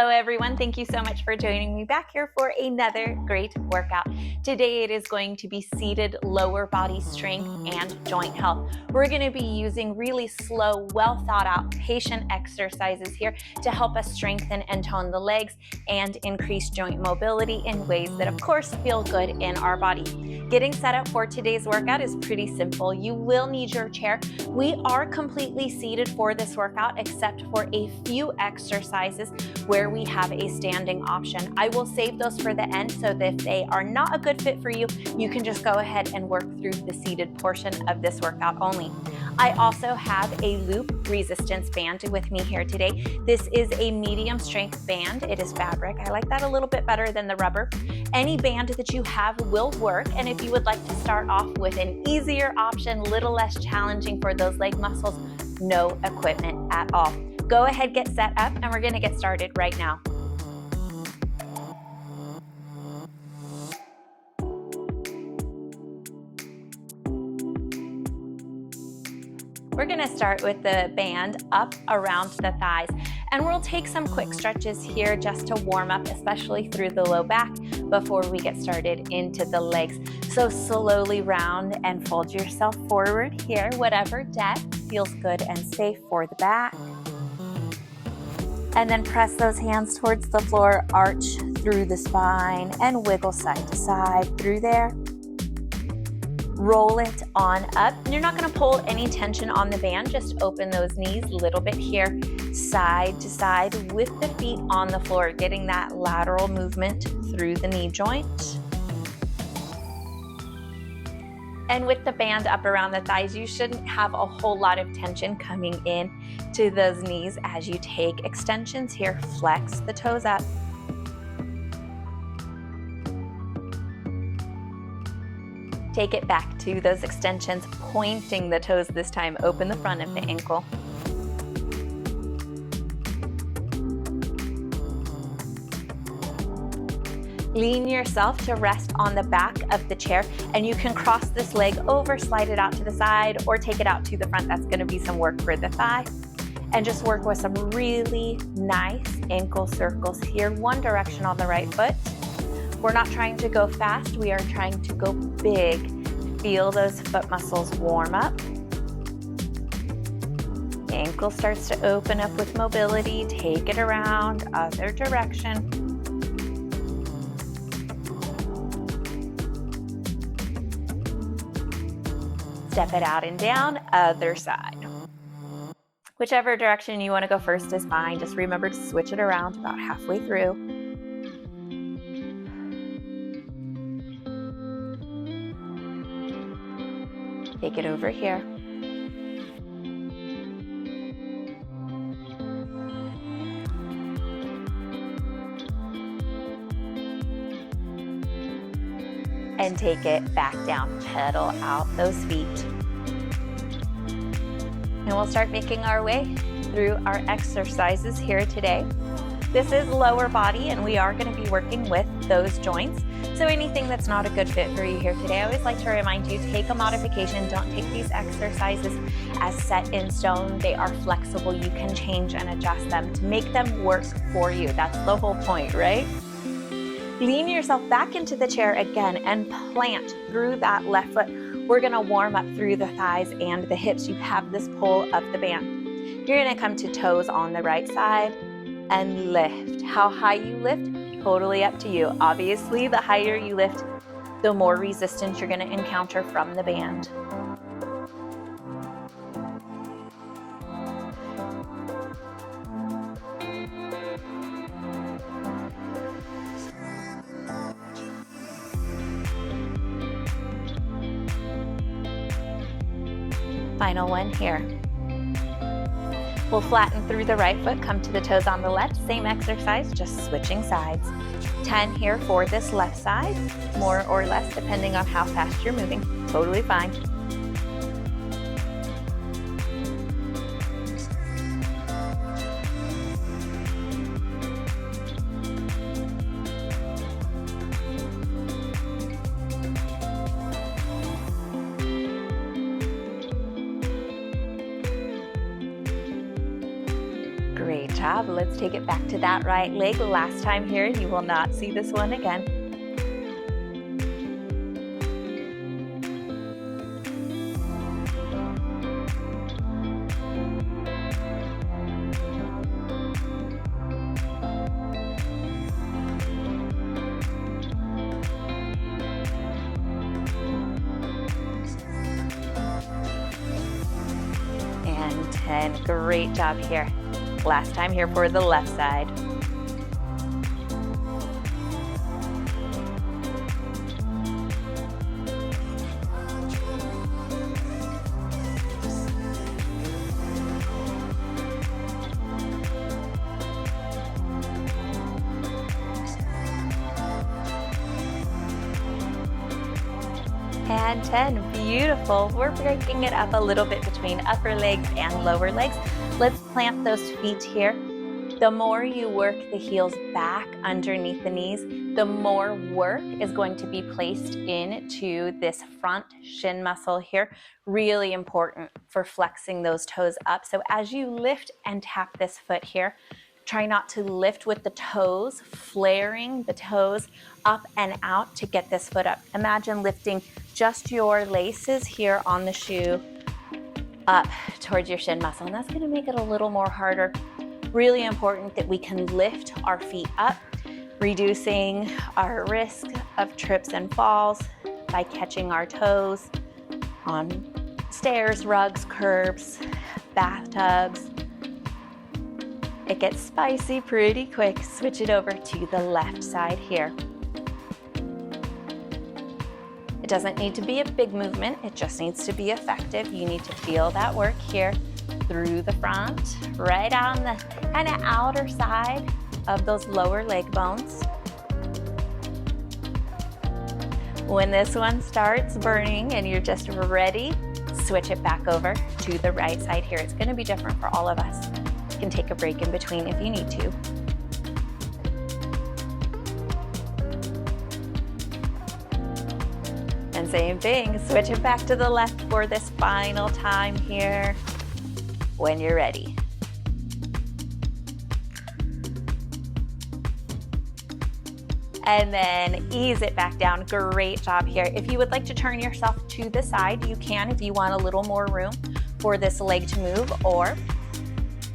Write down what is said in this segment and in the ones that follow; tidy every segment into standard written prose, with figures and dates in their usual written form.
Hello everyone, thank you so much for joining me back here for another great workout. Today it is going to be seated lower body strength and joint health. We're going to be using really slow, well thought out patient exercises here to help us strengthen and tone the legs and increase joint mobility in ways that of course feel good in our body. Getting set up for today's workout is pretty simple. You will need your chair. We are completely seated for this workout except for a few exercises where we have a standing option. I will save those for the end so that if they are not a good fit for you, you can just go ahead and work through the seated portion of this workout only. I also have a loop resistance band with me here today. This is a medium strength band. It is fabric. I like that a little bit better than the rubber. Any band that you have will work, and if you would like to start off with an easier option, little less challenging for those leg muscles, no equipment at all. Go ahead, get set up, and we're going to get started right now. We're going to start with the band up around the thighs, and we'll take some quick stretches here just to warm up, especially through the low back before we get started into the legs. So slowly round and fold yourself forward here, whatever depth feels good and safe for the back. And then press those hands towards the floor, arch through the spine, and wiggle side to side through there. Roll it on up. You're not going to pull any tension on the band, just open those knees a little bit here, side to side with the feet on the floor, getting that lateral movement through the knee joint. And with the band up around the thighs, you shouldn't have a whole lot of tension coming in to those knees as you take extensions here. Flex the toes up. Take it back to those extensions, pointing the toes this time. Open the front of the ankle. Lean yourself to rest on the back of the chair, and you can cross this leg over, slide it out to the side, or take it out to the front. That's going to be some work for the thigh. And just work with some really nice ankle circles here, one direction on the right foot. We're not trying to go fast, we are trying to go big. Feel those foot muscles warm up. The ankle starts to open up with mobility. Take it around, other direction. Step it out and down, other side. Whichever direction you want to go first is fine. Just remember to switch it around about halfway through. Take it over here. And take it back down. Pedal out those feet. And we'll start making our way through our exercises here today. This is lower body, and we are going to be working with those joints. So anything that's not a good fit for you here today, I always like to remind you, take a modification. Don't take these exercises as set in stone. They are flexible. You can change and adjust them to make them work for you. That's the whole point, right? Lean yourself back into the chair again and plant through that left foot. We're going to warm up through the thighs and the hips. You have this pull of the band. You're going to come to toes on the right side and lift. How high you lift, totally up to you. Obviously, the higher you lift, the more resistance you're going to encounter from the band. Final one here. We'll flatten through the right foot, come to the toes on the left. Same exercise, just switching sides. 10 here for this left side, more or less depending on how fast you're moving. Totally fine. Great. job. Let's take it back to that right leg. Last time here, you will not see this one again. And 10, great job here. Last time here for the left side. And 10, beautiful. We're breaking it up a little bit between upper legs and lower legs. Let's plant those feet here. The more you work the heels back underneath the knees, the more work is going to be placed into this front shin muscle here. Really important for flexing those toes up. So as you lift and tap this foot here, try not to lift with the toes, flaring the toes up and out to get this foot up. Imagine lifting just your laces here on the shoe up towards your shin muscle, and that's going to make it a little more harder. Really important that we can lift our feet up, reducing our risk of trips and falls by catching our toes on stairs, rugs, curbs, bathtubs. It gets spicy pretty quick. Switch it over to the left side here. It doesn't need to be a big movement. It just needs to be effective. You need to feel that work here through the front, right on the kind of outer side of those lower leg bones. When this one starts burning and you're just ready, switch it back over to the right side here. It's going to be different for all of us. You can take a break in between if you need to. And same thing, switch it back to the left for this final time here when you're ready. And then ease it back down. Great job here. If you would like to turn yourself to the side, you can if you want a little more room for this leg to move, or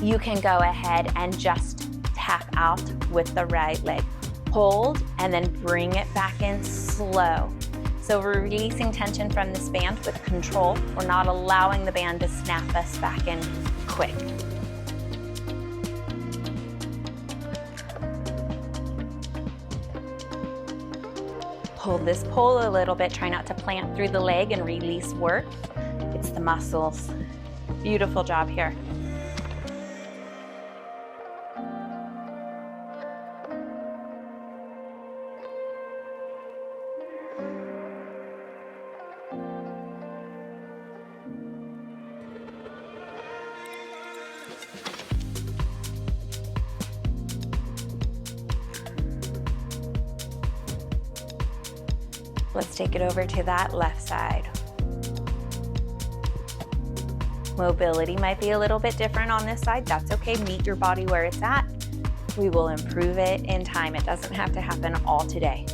you can go ahead and just tap out with the right leg. Hold and then bring it back in slow. So we're releasing tension from this band with control. We're not allowing the band to snap us back in quick. Hold this pole a little bit. Try not to plant through the leg and release work. It's the muscles. Beautiful job here. Let's take it over to that left side. Mobility might be a little bit different on this side. That's okay. Meet your body where it's at. We will improve it in time. It doesn't have to happen all today.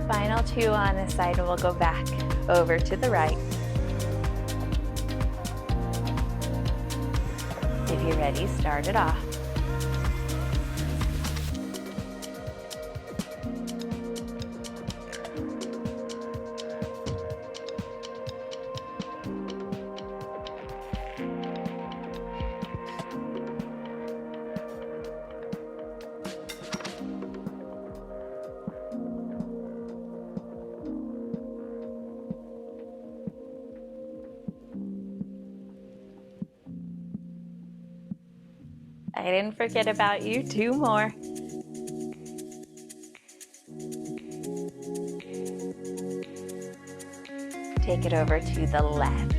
Final two on this side, and we'll go back over to the right. If you're ready, start it off. I didn't forget about you. 2 more. Take it over to the left.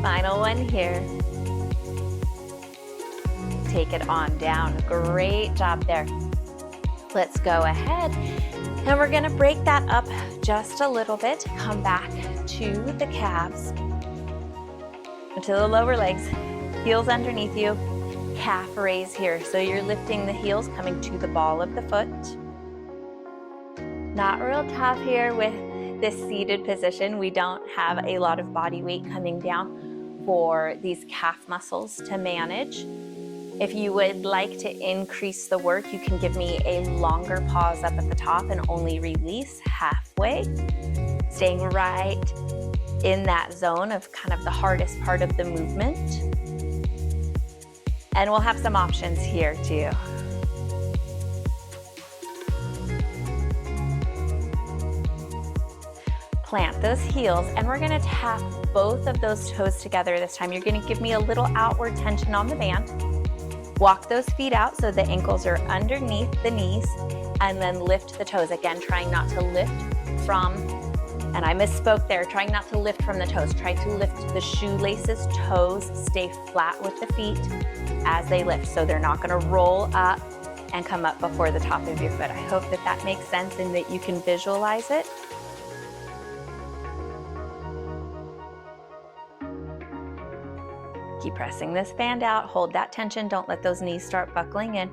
Final one here. Take it on down. Great job there. Let's go ahead and we're gonna break that up just a little bit. Come back to the calves, to the lower legs, heels underneath you, calf raise here. So you're lifting the heels, coming to the ball of the foot. Not real tough here with this seated position. We don't have a lot of body weight coming down for these calf muscles to manage. If you would like to increase the work, you can give me a longer pause up at the top and only release halfway, staying right in that zone of kind of the hardest part of the movement. And we'll have some options here too. Plant those heels, and we're gonna tap both of those toes together this time. You're gonna give me a little outward tension on the band. Walk those feet out so the ankles are underneath the knees, and then lift the toes. Again, trying not to lift from, and I misspoke there, trying not to lift from the toes. Try to lift the shoelaces, toes, stay flat with the feet as they lift, so they're not gonna roll up and come up before the top of your foot. I hope that that makes sense and that you can visualize it. Keep pressing this band out, hold that tension, don't let those knees start buckling in.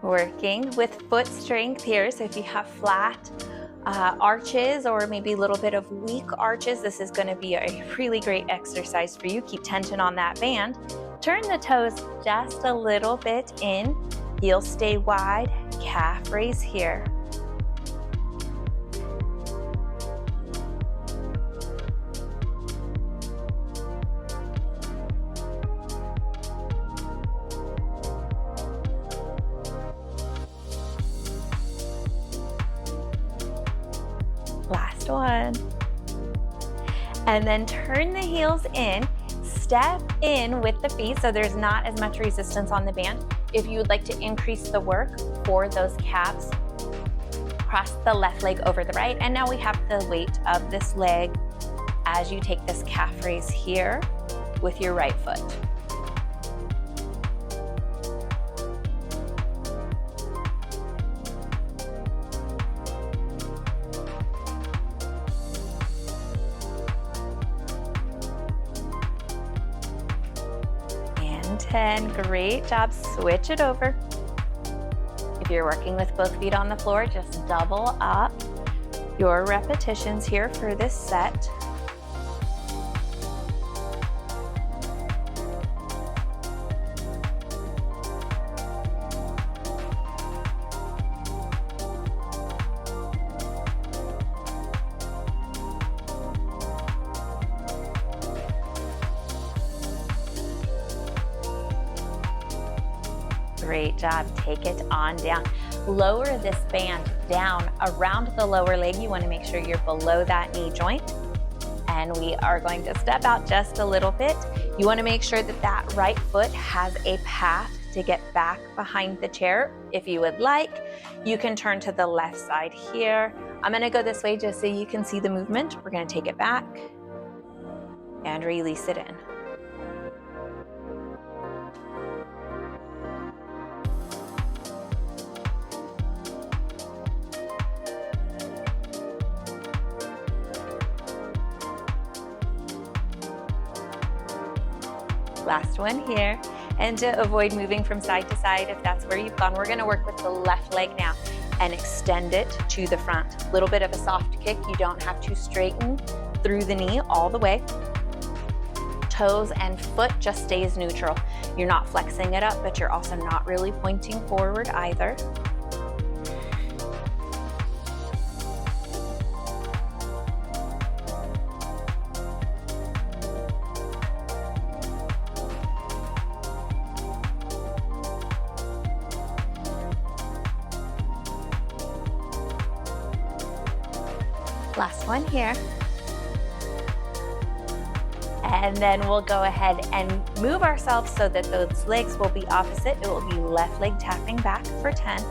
Working with foot strength here, so if you have flat arches or maybe a little bit of weak arches, this is going to be a really great exercise for you. Keep tension on that band. Turn the toes just a little bit in. Heels stay wide, calf raise here. Last one. And then turn the heels in, step in with the feet so there's not as much resistance on the band. If you would like to increase the work for those calves, cross the left leg over the right. And now we have the weight of this leg as you take this calf raise here with your right foot. And 10, great job, switch it over. If you're working with both feet on the floor, just double up your repetitions here for this set. Great job, take it on down. Lower this band down around the lower leg. You want to make sure you're below that knee joint. And we are going to step out just a little bit. You want to make sure that that right foot has a path to get back behind the chair. If you would like, you can turn to the left side here. I'm going to go this way just so you can see the movement. We're going to take it back and release it in. Last one here. And to avoid moving from side to side, if that's where you've gone, we're gonna work with the left leg now and extend it to the front. A little bit of a soft kick. You don't have to straighten through the knee all the way. Toes and foot just stays neutral. You're not flexing it up, but you're also not really pointing forward either. Last one here. And then we'll go ahead and move ourselves so that those legs will be opposite. It will be left leg tapping back for 10.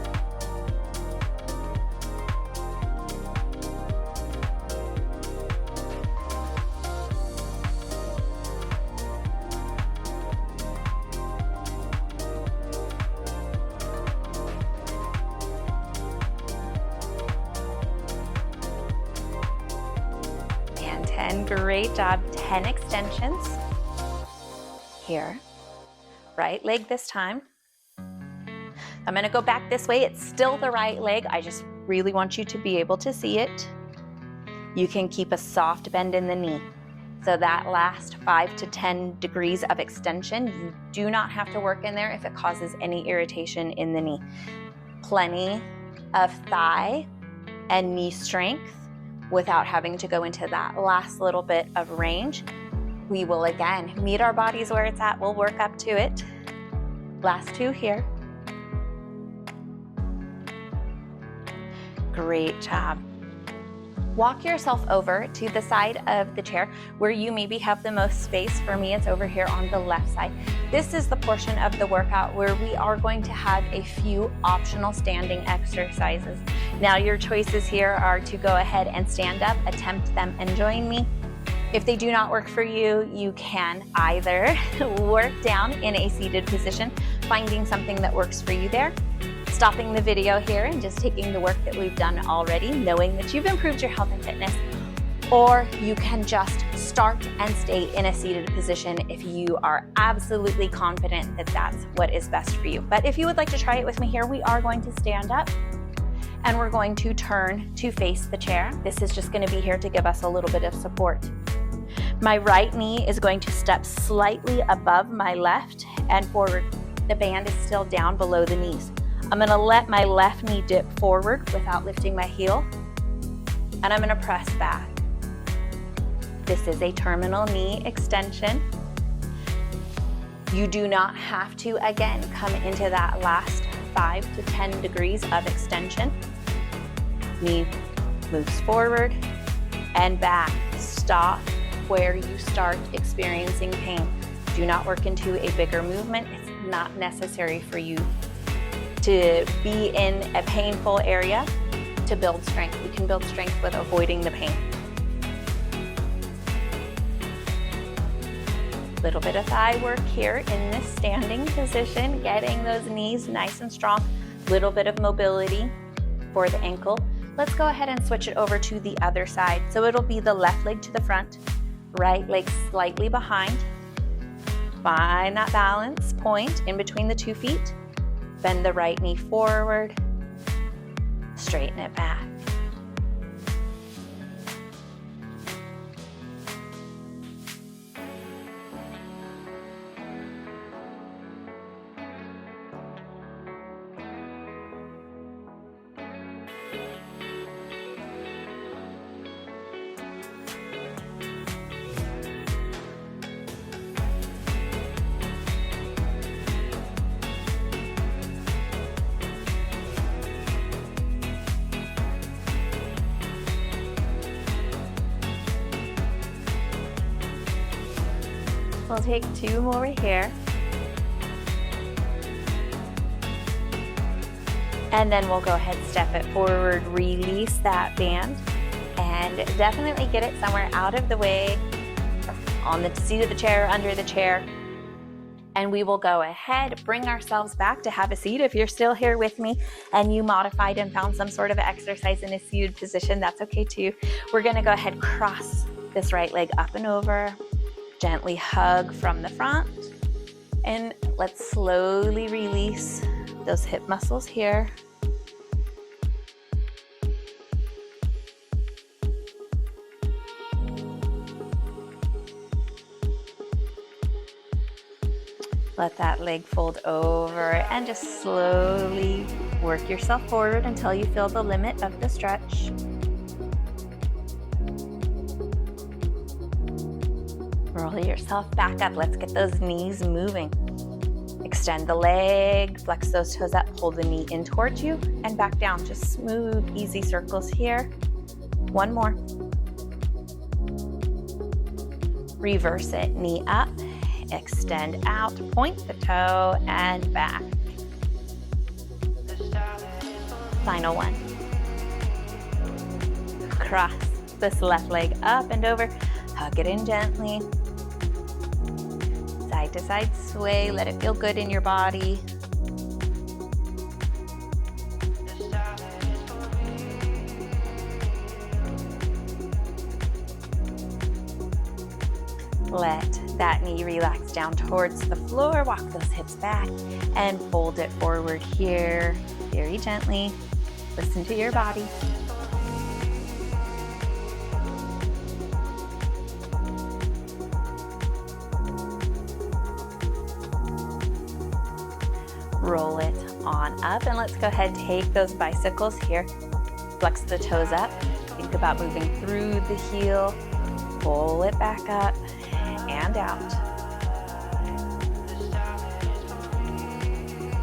And great job, 10 extensions. Here, right leg this time. I'm gonna go back this way. It's still the right leg. I just really want you to be able to see it. You can keep a soft bend in the knee. So that last 5 to 10 degrees of extension, you do not have to work in there if it causes any irritation in the knee. Plenty of thigh and knee strength without having to go into that last little bit of range. We will again meet our bodies where it's at. We'll work up to it. Last two here. Great job. Walk yourself over to the side of the chair where you maybe have the most space. For me, it's over here on the left side. This is the portion of the workout where we are going to have a few optional standing exercises. Now, your choices here are to go ahead and stand up, attempt them, and join me. If they do not work for you, you can either work down in a seated position, finding something that works for you there, stopping the video here and just taking the work that we've done already, knowing that you've improved your health and fitness, or you can just start and stay in a seated position if you are absolutely confident that that's what is best for you. But if you would like to try it with me here, we are going to stand up and we're going to turn to face the chair. This is just going to be here to give us a little bit of support. My right knee is going to step slightly above my left and forward. The band is still down below the knees. I'm gonna let my left knee dip forward without lifting my heel, and I'm gonna press back. This is a terminal knee extension. You do not have to, again, come into that last 5 to 10 degrees of extension. Knee moves forward and back. Stop where you start experiencing pain. Do not work into a bigger movement. It's not necessary for you to be in a painful area to build strength. We can build strength with avoiding the pain. Little bit of thigh work here in this standing position, getting those knees nice and strong. Little bit of mobility for the ankle. Let's go ahead and switch it over to the other side. So it'll be the left leg to the front, right leg slightly behind. Find that balance point in between the 2 feet. Bend the right knee forward, straighten it back. We'll take 2 more here. And then we'll go ahead, step it forward, release that band, and definitely get it somewhere out of the way, on the seat of the chair, under the chair. And we will go ahead, bring ourselves back to have a seat. If you're still here with me and you modified and found some sort of exercise in a seated position, that's okay too. We're gonna go ahead, cross this right leg up and over, gently hug from the front And let's slowly release those hip muscles here. Let that leg fold over and just slowly work yourself forward until you feel the limit of the stretch. Roll yourself back up. Let's get those knees moving. Extend the leg, flex those toes up, pull the knee in towards you and back down. Just smooth, easy circles here. One more. Reverse it, knee up, extend out, point the toe and back. Final one. Cross this left leg up and over, hug it in gently. Side to side sway, let it feel good in your body. Let that knee relax down towards the floor, walk those hips back and fold it forward here, very gently. Listen to your body. Roll it on up and let's go ahead and take those bicycles here. Flex the toes up. Think about moving through the heel. Pull it back up and out.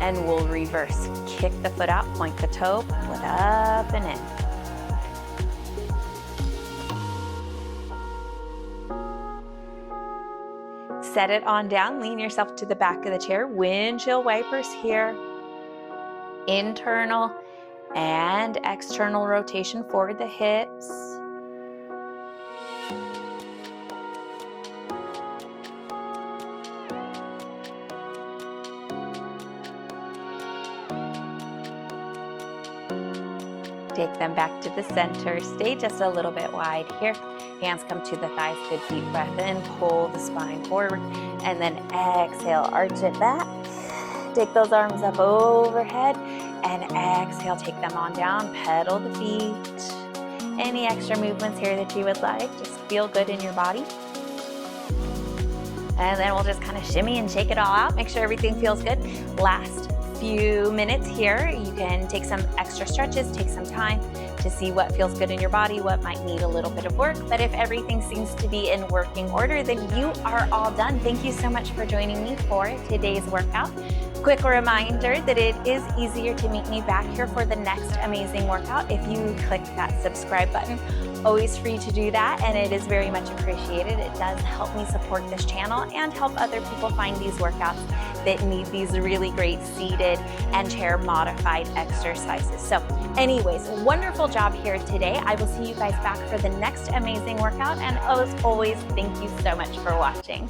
And we'll reverse. Kick the foot out, point the toe, pull it up and in. Set it on down, lean yourself to the back of the chair. Windshield wipers here. Internal and external rotation for the hips. Take them back to the center. Stay just a little bit wide here. Hands come to the thighs. Good deep breath in. Pull the spine forward. And then exhale, arch it back. Take those arms up overhead. And exhale, take them on down. Pedal the feet. Any extra movements here that you would like. Just feel good in your body. And then we'll just kind of shimmy and shake it all out. Make sure everything feels good. Last few minutes here, you can take some extra stretches, take some time to see what feels good in your body, what might need a little bit of work. But if everything seems to be in working order, then you are all done. Thank you so much for joining me for today's workout. Quick reminder that it is easier to meet me back here for the next amazing workout if you click that subscribe button. Always free to do that, and it is very much appreciated. It does help me support this channel and help other people find these workouts that need these really great seated and chair modified exercises. So anyways, wonderful job here today. I will see you guys back for the next amazing workout, and as always, thank you so much for watching.